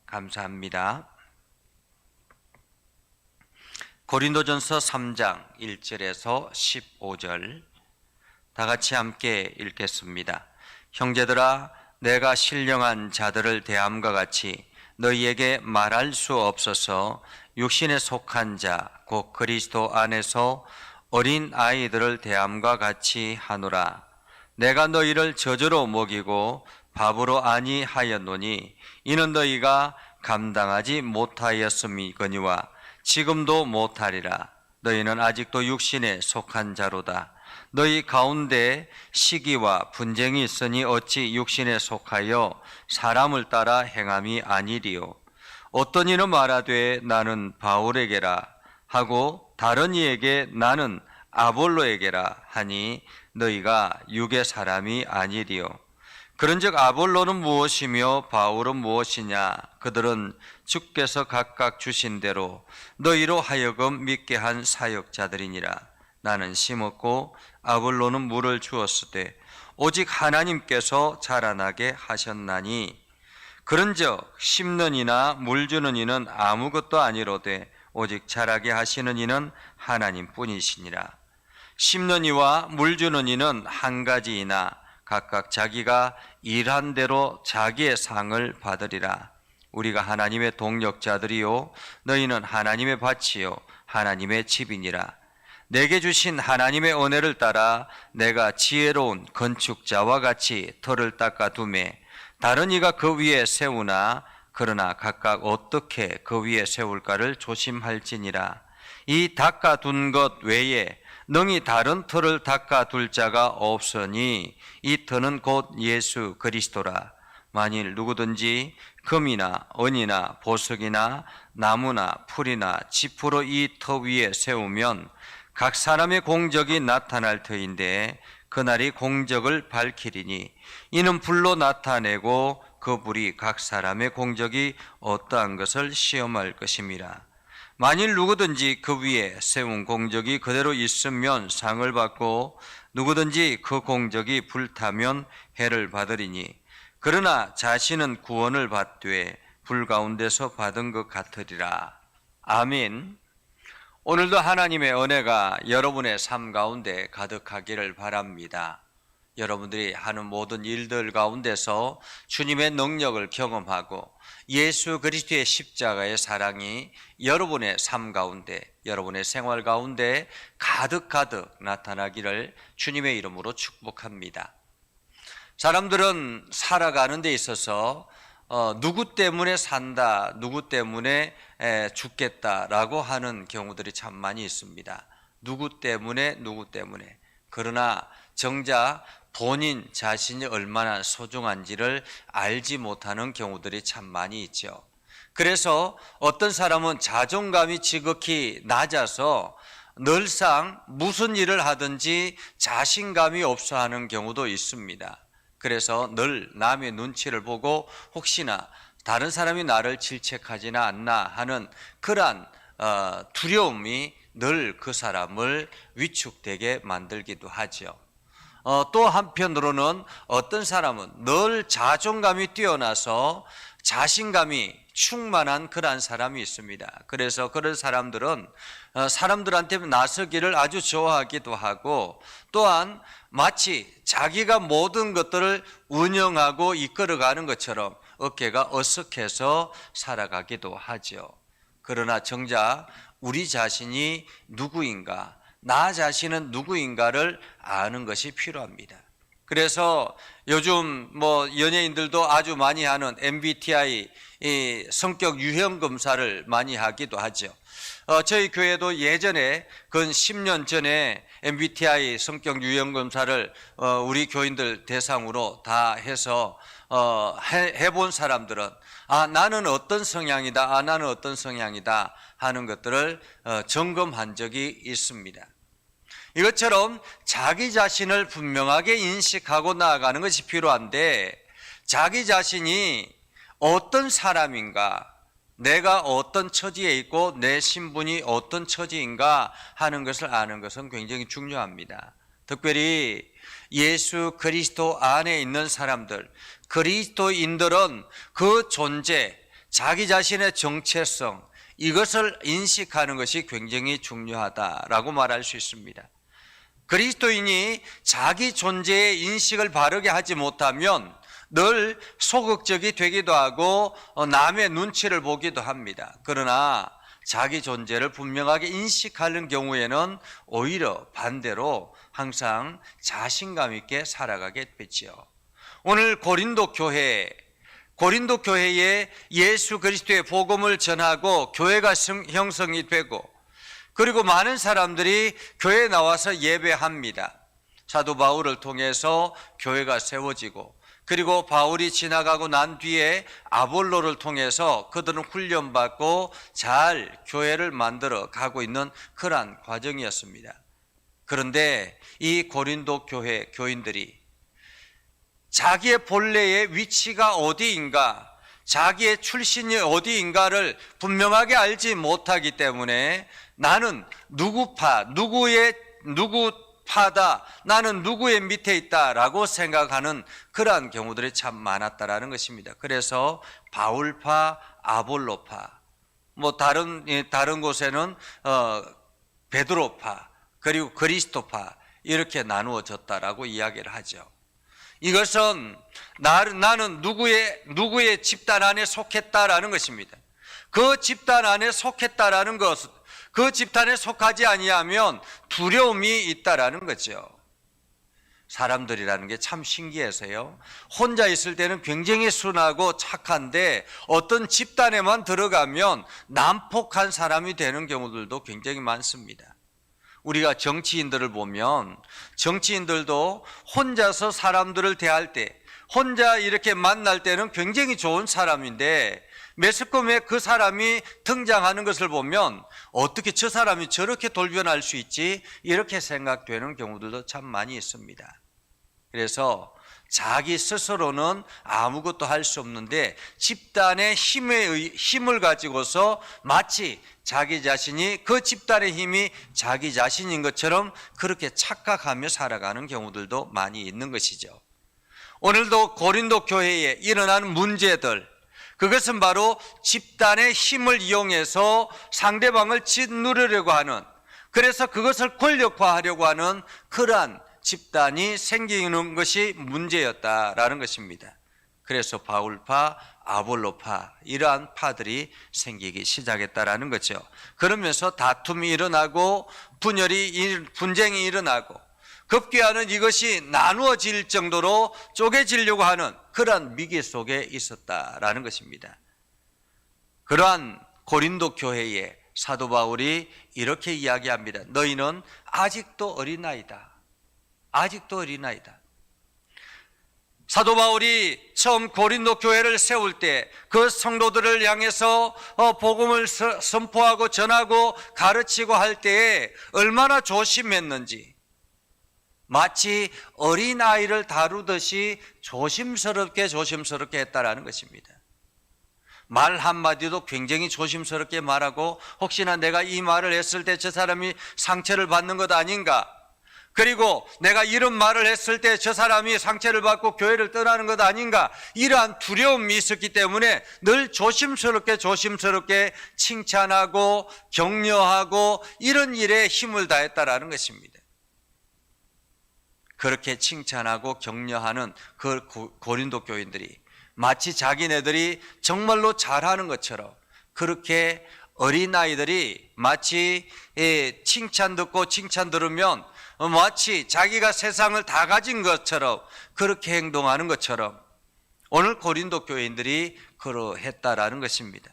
감사합니다. 고린도전서 3장 1절에서 15절 다 같이 함께 읽겠습니다. 형제들아, 내가 신령한 자들을 대함과 같이 너희에게 말할 수 없어서 육신에 속한 자 곧 그리스도 안에서 어린 아이들을 대함과 같이 하노라. 내가 너희를 저주로 먹이고 밥으로 아니하였노니 이는 너희가 감당하지 못하였음이거니와 지금도 못하리라. 너희는 아직도 육신에 속한 자로다. 너희 가운데 시기와 분쟁이 있으니 어찌 육신에 속하여 사람을 따라 행함이 아니리요. 어떤 이는 말하되 나는 바울에게라 하고 다른 이에게 나는 아볼로에게라 하니 너희가 육의 사람이 아니리요. 그런즉 아볼로는 무엇이며 바울은 무엇이냐? 그들은 주께서 각각 주신 대로 너희로 하여금 믿게 한 사역자들이니라. 나는 심었고 아볼로는 물을 주었으되 오직 하나님께서 자라나게 하셨나니 그런즉 심는 이나 물 주는 이는 아무것도 아니로되 오직 자라게 하시는 이는 하나님뿐이시니라. 심는 이와 물 주는 이는 한 가지이나 각각 자기가 일한 대로 자기의 상을 받으리라. 우리가 하나님의 동력자들이요 너희는 하나님의 밭이요 하나님의 집이니라. 내게 주신 하나님의 은혜를 따라 내가 지혜로운 건축자와 같이 터를 닦아두매 다른 이가 그 위에 세우나 그러나 각각 어떻게 그 위에 세울까를 조심할지니라. 이 닦아둔 것 외에 능히 다른 터를 닦아둘 자가 없으니 이 터는 곧 예수 그리스도라. 만일 누구든지 금이나 은이나 보석이나 나무나 풀이나 지푸로 이 터 위에 세우면 각 사람의 공적이 나타날 터인데 그날이 공적을 밝히리니 이는 불로 나타내고 그 불이 각 사람의 공적이 어떠한 것을 시험할 것임이라. 만일 누구든지 그 위에 세운 공적이 그대로 있으면 상을 받고 누구든지 그 공적이 불타면 해를 받으리니 그러나 자신은 구원을 받되 불 가운데서 받은 것 같으리라. 아멘. 오늘도 하나님의 은혜가 여러분의 삶 가운데 가득하기를 바랍니다. 여러분들이 하는 모든 일들 가운데서 주님의 능력을 경험하고 예수 그리스도의 십자가의 사랑이 여러분의 삶 가운데, 여러분의 생활 가운데 가득가득 나타나기를 주님의 이름으로 축복합니다. 사람들은 살아가는 데 있어서 누구 때문에 산다, 누구 때문에 죽겠다라고 하는 경우들이 참 많이 있습니다. 누구 때문에. 그러나 정작 본인 자신이 얼마나 소중한지를 알지 못하는 경우들이 참 많이 있죠. 그래서 어떤 사람은 자존감이 지극히 낮아서 늘상 무슨 일을 하든지 자신감이 없어 하는 경우도 있습니다. 그래서 늘 남의 눈치를 보고 혹시나 다른 사람이 나를 질책하지는 않나 하는 그러한 두려움이 늘 그 사람을 위축되게 만들기도 하죠. 또 한편으로는 어떤 사람은 늘 자존감이 뛰어나서 자신감이 충만한 그러한 사람이 있습니다. 그래서 그런 사람들은 사람들한테 나서기를 아주 좋아하기도 하고 또한 마치 자기가 모든 것들을 운영하고 이끌어가는 것처럼 어깨가 어색해서 살아가기도 하죠. 그러나 정작 우리 자신이 누구인가, 나 자신은 누구인가를 아는 것이 필요합니다. 그래서 요즘 연예인들도 아주 많이 하는 MBTI 성격 유형 검사를 많이 하기도 하죠. 저희 교회도 예전에 근 10년 전에 MBTI 성격 유형 검사를 우리 교인들 대상으로 다 해서 해본 사람들은 나는 어떤 성향이다, 나는 어떤 성향이다 하는 것들을 점검한 적이 있습니다. 이것처럼 자기 자신을 분명하게 인식하고 나아가는 것이 필요한데 자기 자신이 어떤 사람인가, 내가 어떤 처지에 있고 내 신분이 어떤 처지인가 하는 것을 아는 것은 굉장히 중요합니다. 특별히 예수 그리스도 안에 있는 사람들, 그리스도인들은 그 존재, 자기 자신의 정체성, 이것을 인식하는 것이 굉장히 중요하다라고 말할 수 있습니다. 그리스도인이 자기 존재의 인식을 바르게 하지 못하면 늘 소극적이 되기도 하고 남의 눈치를 보기도 합니다. 그러나 자기 존재를 분명하게 인식하는 경우에는 오히려 반대로 항상 자신감 있게 살아가게 되지요. 오늘 고린도 교회에 예수 그리스도의 복음을 전하고 교회가 형성이 되고, 그리고 많은 사람들이 교회에 나와서 예배합니다. 사도 바울을 통해서 교회가 세워지고, 그리고 바울이 지나가고 난 뒤에 아볼로를 통해서 그들은 훈련받고 잘 교회를 만들어 가고 있는 그러한 과정이었습니다. 그런데 이 고린도 교회 교인들이 자기의 본래의 위치가 어디인가, 자기의 출신이 어디인가를 분명하게 알지 못하기 때문에 나는 누구 파다, 나는 누구의 밑에 있다라고 생각하는 그러한 경우들이 참 많았다라는 것입니다. 그래서 바울파, 아볼로파, 다른 곳에는 베드로파, 그리고 그리스도파 이렇게 나누어졌다라고 이야기를 하죠. 이것은 나는 누구의 집단 안에 속했다라는 것입니다. 그 집단 안에 속했다라는 것, 그 집단에 속하지 아니하면 두려움이 있다라는 거죠. 사람들이라는 게 참 신기해서요, 혼자 있을 때는 굉장히 순하고 착한데 어떤 집단에만 들어가면 난폭한 사람이 되는 경우들도 굉장히 많습니다. 우리가 정치인들을 보면 정치인들도 혼자서 사람들을 대할 때, 혼자 이렇게 만날 때는 굉장히 좋은 사람인데 매스컴에 그 사람이 등장하는 것을 보면 어떻게 저 사람이 저렇게 돌변할 수 있지, 이렇게 생각되는 경우들도 참 많이 있습니다. 그래서 자기 스스로는 아무것도 할 수 없는데 집단의 힘을 가지고서 마치 자기 자신이, 그 집단의 힘이 자기 자신인 것처럼 그렇게 착각하며 살아가는 경우들도 많이 있는 것이죠. 오늘도 고린도 교회에 일어나는 문제들, 그것은 바로 집단의 힘을 이용해서 상대방을 짓누르려고 하는, 그래서 그것을 권력화하려고 하는 그러한 집단이 생기는 것이 문제였다라는 것입니다. 그래서 바울파, 아볼로파 이러한 파들이 생기기 시작했다라는 거죠. 그러면서 다툼이 일어나고 분쟁이 일어나고 급기야는 이것이 나누어질 정도로 쪼개지려고 하는 그러한 위기 속에 있었다라는 것입니다. 그러한 고린도 교회에 사도 바울이 이렇게 이야기합니다. 너희는 아직도 어린아이다. 아직도 어린아이다. 사도 바울이 처음 고린도 교회를 세울 때 그 성도들을 향해서 복음을 선포하고 전하고 가르치고 할 때에 얼마나 조심했는지, 마치 어린아이를 다루듯이 조심스럽게 했다라는 것입니다. 말 한마디도 굉장히 조심스럽게 말하고, 혹시나 내가 이 말을 했을 때 저 사람이 상처를 받는 것 아닌가, 그리고 내가 이런 말을 했을 때 저 사람이 상처를 받고 교회를 떠나는 것 아닌가, 이러한 두려움이 있었기 때문에 늘 조심스럽게 칭찬하고 격려하고 이런 일에 힘을 다했다라는 것입니다. 그렇게 칭찬하고 격려하는 그 고린도 교인들이 마치 자기네들이 정말로 잘하는 것처럼, 그렇게 어린아이들이 마치 칭찬 듣고 칭찬 들으면 마치 자기가 세상을 다 가진 것처럼 그렇게 행동하는 것처럼 오늘 고린도 교인들이 그러했다라는 것입니다.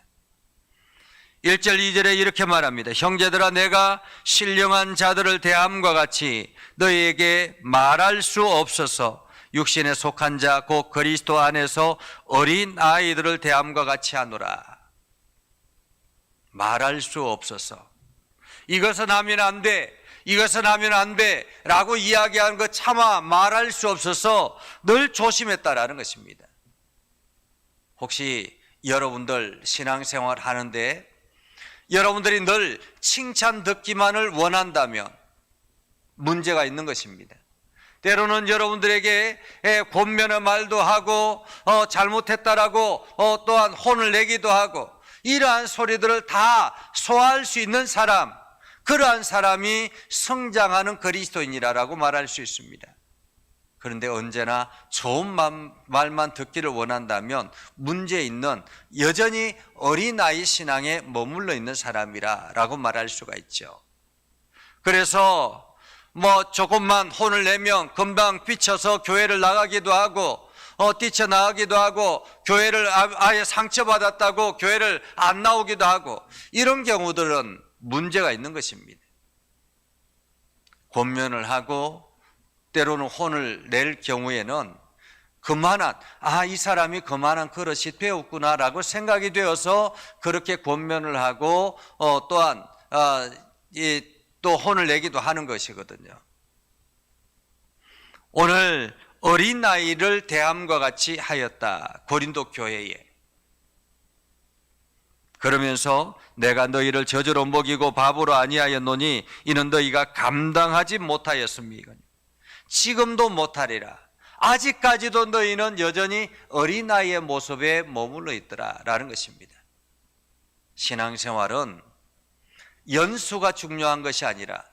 1절 2절에 이렇게 말합니다. 형제들아, 내가 신령한 자들을 대함과 같이 너희에게 말할 수 없어서 육신에 속한 자 곧 그리스도 안에서 어린 아이들을 대함과 같이 하노라. 말할 수 없어서, 이것은 하면 안 돼, 이것은 하면 안 돼 라고 이야기하는 것 차마 말할 수 없어서 늘 조심했다라는 것입니다. 혹시 여러분들 신앙생활 하는데 여러분들이 늘 칭찬 듣기만을 원한다면 문제가 있는 것입니다. 때로는 여러분들에게 권면의 말도 하고 잘못했다라고 또한 혼을 내기도 하고 이러한 소리들을 다 소화할 수 있는 사람, 그러한 사람이 성장하는 그리스도인이라고 말할 수 있습니다. 그런데 언제나 좋은 말만 듣기를 원한다면 문제 있는 여전히 어린아이 신앙에 머물러 있는 사람이라고 말할 수가 있죠. 그래서 조금만 혼을 내면 금방 삐쳐서 교회를 나가기도 하고 뛰쳐나가기도 하고 교회를 아예 상처받았다고 교회를 안 나오기도 하고 이런 경우들은 문제가 있는 것입니다. 권면을 하고 때로는 혼을 낼 경우에는 이 사람이 그만한 그릇이 되었구나라고 생각이 되어서 그렇게 권면을 하고 또한 또 혼을 내기도 하는 것이거든요. 오늘 어린아이를 대함과 같이 하였다, 고린도 교회에. 그러면서 내가 너희를 저주로 먹이고 바보로 아니하였노니 이는 너희가 감당하지 못하였습니다. 지금도 못하리라. 아직까지도 너희는 여전히 어린아이의 모습에 머물러 있더라라는 것입니다. 신앙생활은 연수가 중요한 것이 아니라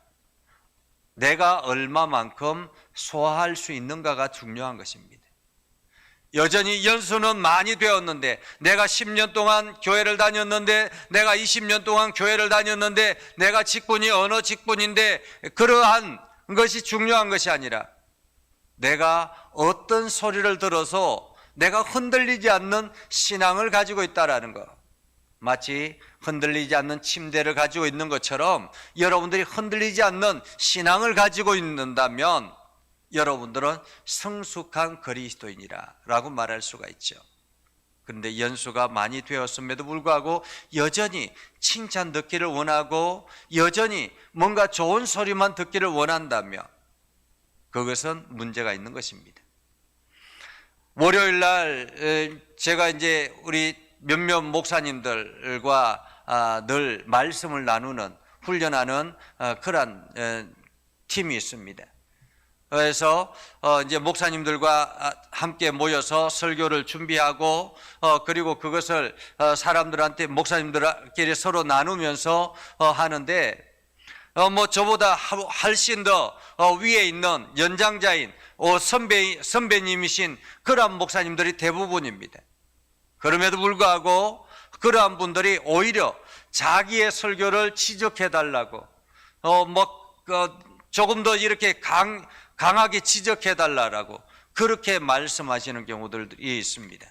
내가 얼마만큼 소화할 수 있는가가 중요한 것입니다. 여전히 연수는 많이 되었는데, 내가 10년 동안 교회를 다녔는데, 내가 20년 동안 교회를 다녔는데, 내가 직분이 어느 직분인데, 그러한 것이 중요한 것이 아니라 내가 어떤 소리를 들어서 내가 흔들리지 않는 신앙을 가지고 있다라는 것. 마치 흔들리지 않는 침대를 가지고 있는 것처럼 여러분들이 흔들리지 않는 신앙을 가지고 있는다면 여러분들은 성숙한 그리스도인이라고 말할 수가 있죠. 그런데 연수가 많이 되었음에도 불구하고 여전히 칭찬 듣기를 원하고 여전히 뭔가 좋은 소리만 듣기를 원한다면 그것은 문제가 있는 것입니다. 월요일 날 제가 이제 우리 몇몇 목사님들과 늘 말씀을 나누는, 훈련하는 그런 팀이 있습니다. 그래서 이제 목사님들과 함께 모여서 설교를 준비하고 그리고 그것을 사람들한테, 목사님들끼리 서로 나누면서 하는데 저보다 훨씬 더 위에 있는 연장자인 선배님이신 그러한 목사님들이 대부분입니다. 그럼에도 불구하고 그러한 분들이 오히려 자기의 설교를 지적해달라고 조금 더 이렇게 강하게 지적해달라고 그렇게 말씀하시는 경우들이 있습니다.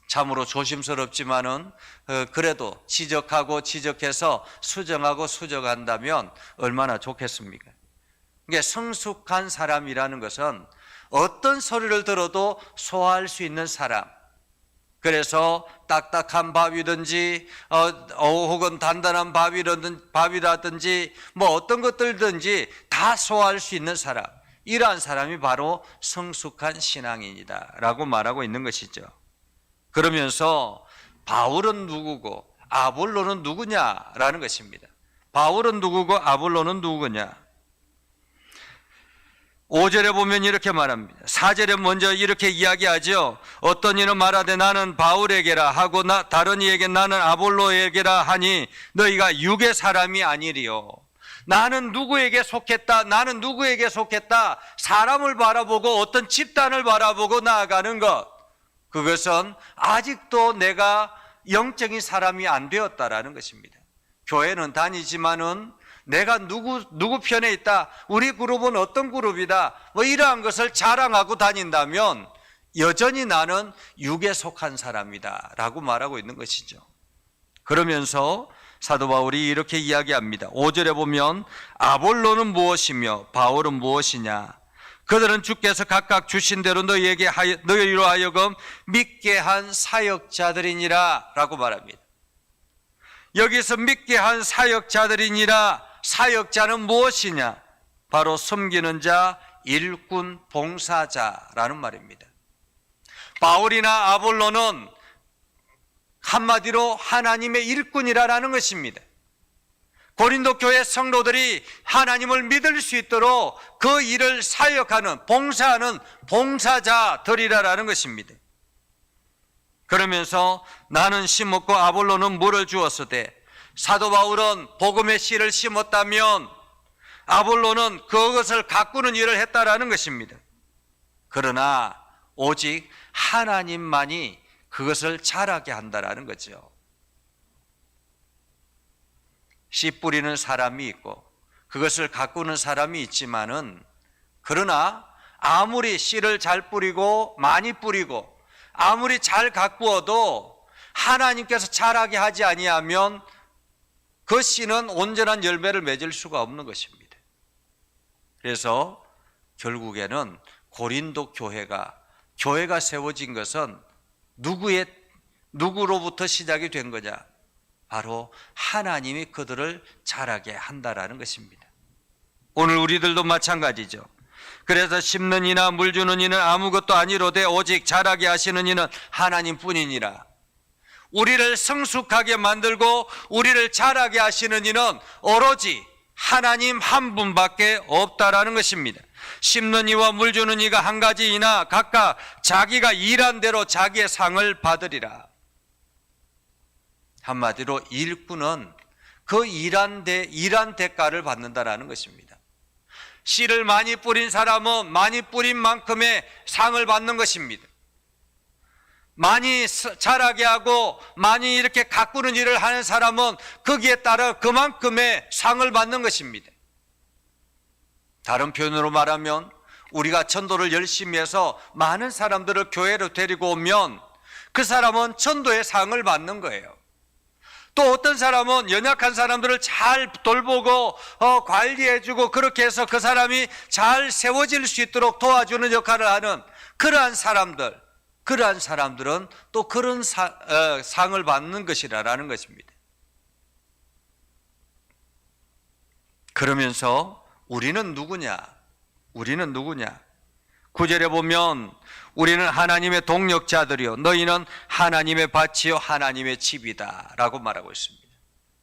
참으로 조심스럽지만은 그래도 지적해서 수정하고 수정한다면 얼마나 좋겠습니까? 그러니까 성숙한 사람이라는 것은 어떤 소리를 들어도 소화할 수 있는 사람, 그래서 딱딱한 밥이든지 혹은 단단한 밥이라든지 어떤 것들든지 다 소화할 수 있는 사람, 이러한 사람이 바로 성숙한 신앙인이다 라고 말하고 있는 것이죠. 그러면서 바울은 누구고 아볼로는 누구냐라는 것입니다. 바울은 누구고 아볼로는 누구냐? 5절에 보면 이렇게 말합니다. 4절에 먼저 이렇게 이야기하죠. 어떤 이는 말하되 나는 바울에게라 하고 다른 이에게 나는 아볼로에게라 하니 너희가 육의 사람이 아니리요. 나는 누구에게 속했다, 나는 누구에게 속했다, 사람을 바라보고 어떤 집단을 바라보고 나아가는 것, 그것은 아직도 내가 영적인 사람이 안 되었다라는 것입니다. 교회는 다니지만은 내가 누구 편에 있다, 우리 그룹은 어떤 그룹이다, 이러한 것을 자랑하고 다닌다면 여전히 나는 육에 속한 사람이다 라고 말하고 있는 것이죠. 그러면서 사도 바울이 이렇게 이야기합니다. 5절에 보면 아볼로는 무엇이며 바울은 무엇이냐? 그들은 주께서 각각 주신 대로 너희로 하여금 믿게 한 사역자들이니라 라고 말합니다. 여기서 믿게 한 사역자들이니라, 사역자는 무엇이냐? 바로 섬기는 자, 일꾼, 봉사자라는 말입니다. 바울이나 아볼로는 한마디로 하나님의 일꾼이라는 것입니다. 고린도 교회 성도들이 하나님을 믿을 수 있도록 그 일을 사역하는, 봉사하는 봉사자들이라는 것입니다. 그러면서 나는 심었고 아볼로는 물을 주었으되, 사도 바울은 복음의 씨를 심었다면 아볼로는 그것을 가꾸는 일을 했다라는 것입니다. 그러나 오직 하나님만이 그것을 자라게 한다라는 거죠. 씨 뿌리는 사람이 있고 그것을 가꾸는 사람이 있지만은, 그러나 아무리 씨를 잘 뿌리고 많이 뿌리고 아무리 잘 가꾸어도 하나님께서 자라게 하지 아니하면 그 씨는 온전한 열매를 맺을 수가 없는 것입니다. 그래서 결국에는 고린도 교회가 세워진 것은 누구로부터 시작이 된 거냐? 바로 하나님이 그들을 자라게 한다라는 것입니다. 오늘 우리들도 마찬가지죠. 그래서 심는 이나 물 주는 이는 아무것도 아니로되 오직 자라게 하시는 이는 하나님뿐이니라. 우리를 성숙하게 만들고 우리를 자라게 하시는 이는 오로지 하나님 한 분밖에 없다라는 것입니다. 심는 이와 물 주는 이가 한 가지이나 각각 자기가 일한 대로 자기의 상을 받으리라. 한마디로 일꾼은 그 일한 대가를 받는다라는 것입니다. 씨를 많이 뿌린 사람은 많이 뿌린 만큼의 상을 받는 것입니다. 많이 자라게 하고 많이 이렇게 가꾸는 일을 하는 사람은 거기에 따라 그만큼의 상을 받는 것입니다. 다른 표현으로 말하면 우리가 전도를 열심히 해서 많은 사람들을 교회로 데리고 오면 그 사람은 전도의 상을 받는 거예요. 또 어떤 사람은 연약한 사람들을 잘 돌보고 관리해주고 그렇게 해서 그 사람이 잘 세워질 수 있도록 도와주는 역할을 하는 그러한 사람들은 또 그런 상을 받는 것이라는 것입니다. 그러면서 우리는 누구냐? 9절에 보면 우리는 하나님의 동력자들이요 너희는 하나님의 밭이요 하나님의 집이다 라고 말하고 있습니다.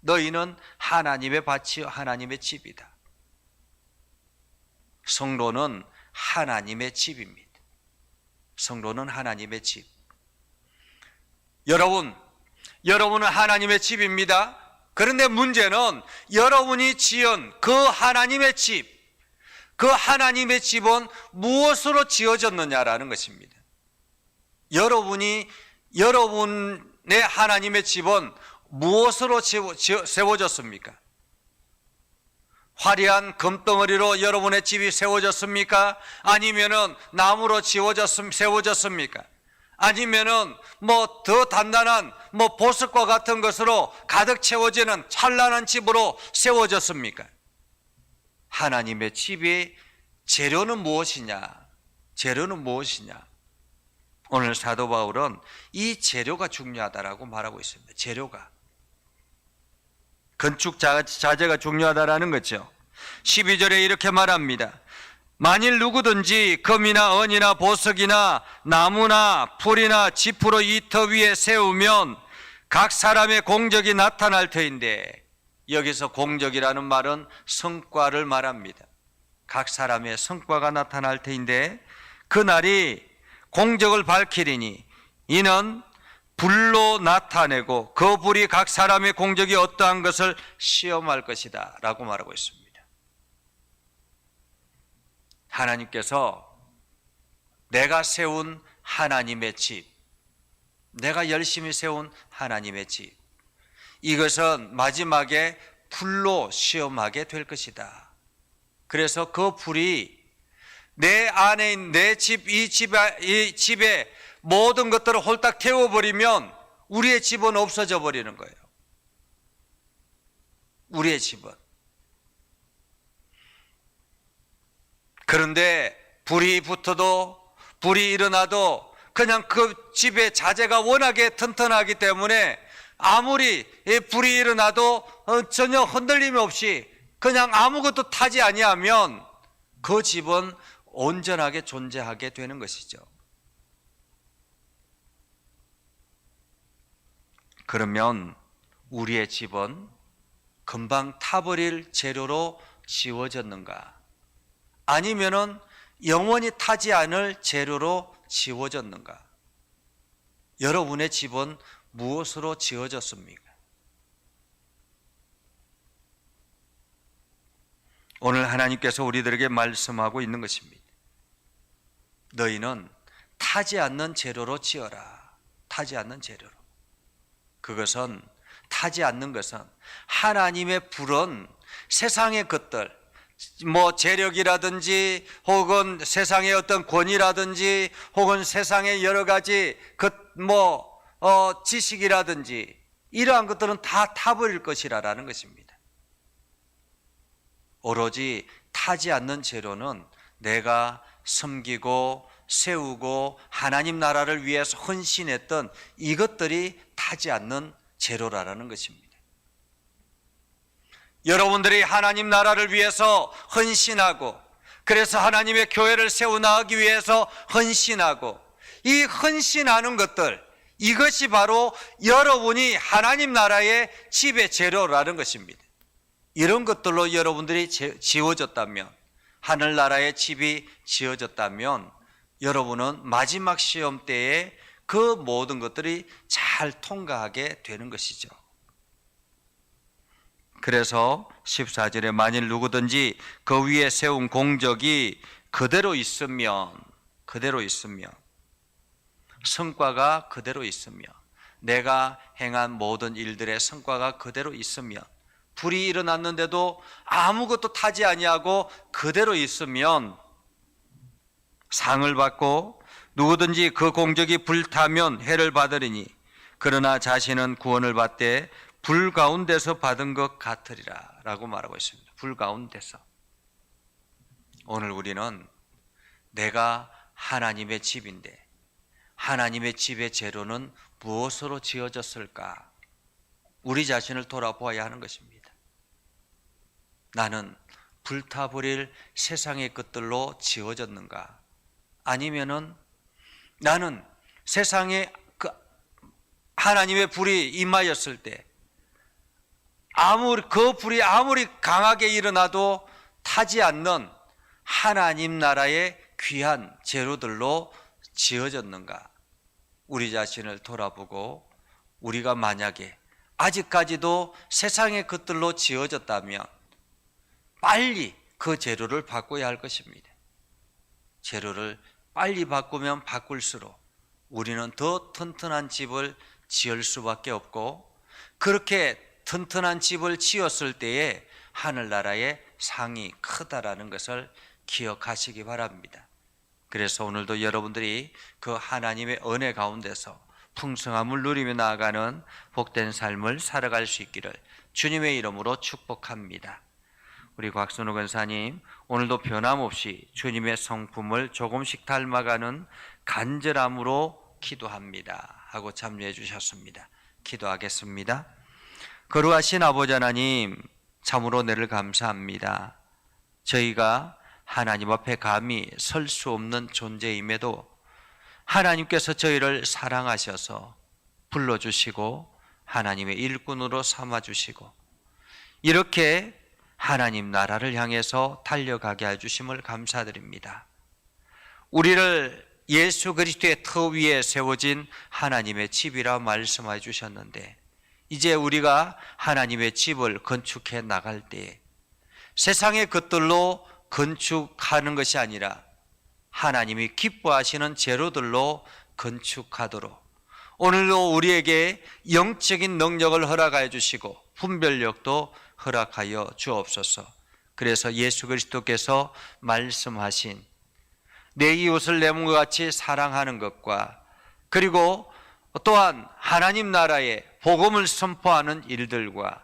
너희는 하나님의 밭이요 하나님의 집이다. 성도는 하나님의 집입니다. 성도는 하나님의 집. 여러분은 하나님의 집입니다. 그런데 문제는 여러분이 지은 그 하나님의 집, 그 하나님의 집은 무엇으로 지어졌느냐라는 것입니다. 여러분의 하나님의 집은 무엇으로 세워졌습니까? 화려한 금덩어리로 여러분의 집이 세워졌습니까? 아니면은 나무로 세워졌습니까? 아니면은 더 단단한 보석과 같은 것으로 가득 채워지는 찬란한 집으로 세워졌습니까? 하나님의 집의 재료는 무엇이냐? 오늘 사도 바울은 이 재료가 중요하다라고 말하고 있습니다. 재료가. 건축 자재가 중요하다라는 거죠. 12절에 이렇게 말합니다. 만일 누구든지 금이나 은이나 보석이나 나무나 풀이나 지푸로 이 터 위에 세우면 각 사람의 공적이 나타날 터인데, 여기서 공적이라는 말은 성과를 말합니다. 각 사람의 성과가 나타날 터인데 그날이 공적을 밝히리니 이는 불로 나타내고 그 불이 각 사람의 공적이 어떠한 것을 시험할 것이다 라고 말하고 있습니다. 하나님께서 내가 세운 하나님의 집, 내가 열심히 세운 하나님의 집, 이것은 마지막에 불로 시험하게 될 것이다. 그래서 그 불이 내 안에 있는 내 집, 이 집의 모든 것들을 홀딱 태워버리면 우리의 집은 없어져 버리는 거예요. 우리의 집은. 그런데 불이 붙어도, 불이 일어나도 그냥 그 집의 자재가 워낙에 튼튼하기 때문에 아무리 불이 일어나도 전혀 흔들림 없이 그냥 아무것도 타지 아니하면 그 집은 온전하게 존재하게 되는 것이죠. 그러면 우리의 집은 금방 타버릴 재료로 지워졌는가? 아니면은 영원히 타지 않을 재료로 지워졌는가? 여러분의 집은 무엇으로 지어졌습니까? 오늘 하나님께서 우리들에게 말씀하고 있는 것입니다. 너희는 타지 않는 재료로 지어라. 타지 않는 재료로. 그것은 타지 않는 것은 하나님의 불은 세상의 것들, 재력이라든지 혹은 세상의 어떤 권위라든지 혹은 세상의 여러 가지 지식이라든지 이러한 것들은 다 타버릴 것이라는 것입니다. 오로지 타지 않는 재료는 내가 섬기고 세우고 하나님 나라를 위해서 헌신했던 이것들이 타지 않는 재료라는 것입니다. 여러분들이 하나님 나라를 위해서 헌신하고 그래서 하나님의 교회를 세워나가기 위해서 헌신하고 이 헌신하는 것들, 이것이 바로 여러분이 하나님 나라의 집의 재료라는 것입니다. 이런 것들로 여러분들이 지어졌다면, 하늘나라의 집이 지어졌다면 여러분은 마지막 시험 때에 그 모든 것들이 잘 통과하게 되는 것이죠. 그래서 14절에 만일 누구든지 그 위에 세운 공적이 그대로 있으면 성과가 그대로 있으면, 내가 행한 모든 일들의 성과가 그대로 있으면, 불이 일어났는데도 아무것도 타지 아니하고 그대로 있으면 상을 받고, 누구든지 그 공적이 불타면 해를 받으리니 그러나 자신은 구원을 받되 불 가운데서 받은 것 같으리라 라고 말하고 있습니다. 불 가운데서. 오늘 우리는 내가 하나님의 집인데 하나님의 집의 재료는 무엇으로 지어졌을까? 우리 자신을 돌아보아야 하는 것입니다. 나는 불타버릴 세상의 것들로 지어졌는가? 아니면은 나는 세상에 하나님의 불이 임하였을 때 그 불이 아무리 강하게 일어나도 타지 않는 하나님 나라의 귀한 재료들로 지어졌는가? 우리 자신을 돌아보고 우리가 만약에 아직까지도 세상의 것들로 지어졌다면 빨리 그 재료를 바꿔야 할 것입니다. 재료를 빨리 바꾸면 바꿀수록 우리는 더 튼튼한 집을 지을 수밖에 없고, 그렇게 튼튼한 집을 지었을 때에 하늘나라의 상이 크다라는 것을 기억하시기 바랍니다. 그래서 오늘도 여러분들이 그 하나님의 은혜 가운데서 풍성함을 누리며 나아가는 복된 삶을 살아갈 수 있기를 주님의 이름으로 축복합니다. 우리 곽순우 권사님, 오늘도 변함없이 주님의 성품을 조금씩 닮아가는 간절함으로 기도합니다 하고 참여해 주셨습니다. 기도하겠습니다. 거룩하신 아버지 하나님, 참으로 내를 감사합니다. 저희가 하나님 앞에 감히 설 수 없는 존재임에도 하나님께서 저희를 사랑하셔서 불러주시고 하나님의 일꾼으로 삼아주시고 이렇게 하나님 나라를 향해서 달려가게 해주심을 감사드립니다. 우리를 예수 그리스도의 터 위에 세워진 하나님의 집이라 말씀해 주셨는데, 이제 우리가 하나님의 집을 건축해 나갈 때에 세상의 것들로 건축하는 것이 아니라 하나님이 기뻐하시는 재료들로 건축하도록 오늘도 우리에게 영적인 능력을 허락하여 주시고 분별력도 허락하여 주옵소서. 그래서 예수 그리스도께서 말씀하신 내 이웃을 내 몸과 같이 사랑하는 것과, 그리고 또한 하나님 나라의 복음을 선포하는 일들과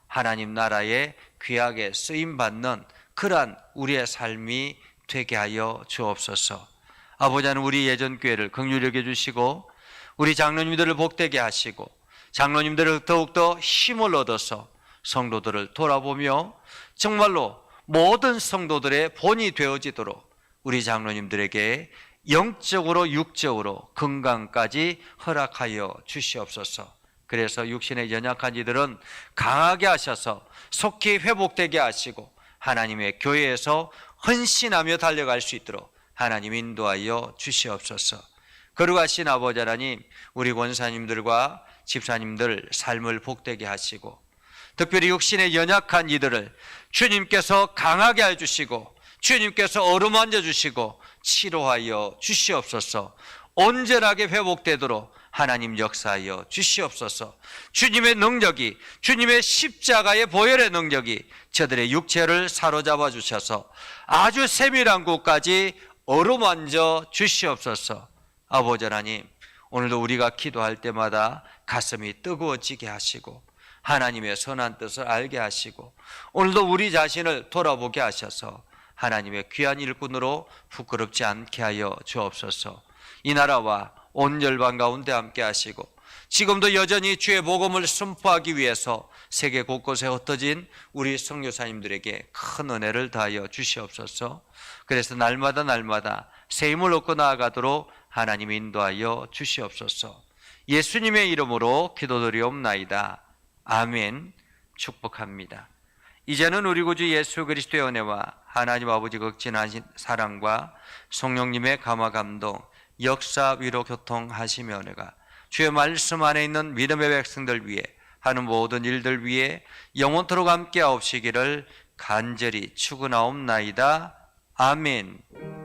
하나님 나라의 귀하게 쓰임받는 그러한 우리의 삶이 되게 하여 주옵소서. 아버지 하나님, 우리 예전교회를 긍휼히 여겨주시고 우리 장로님들을 복되게 하시고 장로님들을 더욱더 힘을 얻어서 성도들을 돌아보며 정말로 모든 성도들의 본이 되어지도록 우리 장로님들에게 영적으로 육적으로 건강까지 허락하여 주시옵소서. 그래서 육신의 연약한 이들은 강하게 하셔서 속히 회복되게 하시고 하나님의 교회에서 헌신하며 달려갈 수 있도록 하나님 인도하여 주시옵소서. 거룩하신 아버지 하나님, 우리 권사님들과 집사님들 삶을 복되게 하시고 특별히 육신의 연약한 이들을 주님께서 강하게 해주시고 주님께서 어루만져 주시고 치료하여 주시옵소서. 온전하게 회복되도록 하나님 역사하여 주시옵소서. 주님의 능력이, 주님의 십자가의 보혈의 능력이 저들의 육체를 사로잡아 주셔서 아주 세밀한 곳까지 어루만져 주시옵소서. 아버지 하나님, 오늘도 우리가 기도할 때마다 가슴이 뜨거워지게 하시고 하나님의 선한 뜻을 알게 하시고 오늘도 우리 자신을 돌아보게 하셔서 하나님의 귀한 일꾼으로 부끄럽지 않게 하여 주옵소서. 이 나라와 온 열방 가운데 함께 하시고 지금도 여전히 주의 복음을 선포하기 위해서 세계 곳곳에 흩어진 우리 선교사님들에게 큰 은혜를 다하여 주시옵소서. 그래서 날마다 새 힘을 얻고 나아가도록 하나님 인도하여 주시옵소서. 예수님의 이름으로 기도드리옵나이다. 아멘. 축복합니다. 이제는 우리 구주 예수 그리스도의 은혜와 하나님 아버지 극진하신 사랑과 성령님의 감화 감동, 역사 위로 교통하시며 은혜가 주의 말씀 안에 있는 믿음의 백성들 위해 하는 모든 일들 위해 영원토록 함께 하옵시기를 간절히 축원하옵나이다. 아멘.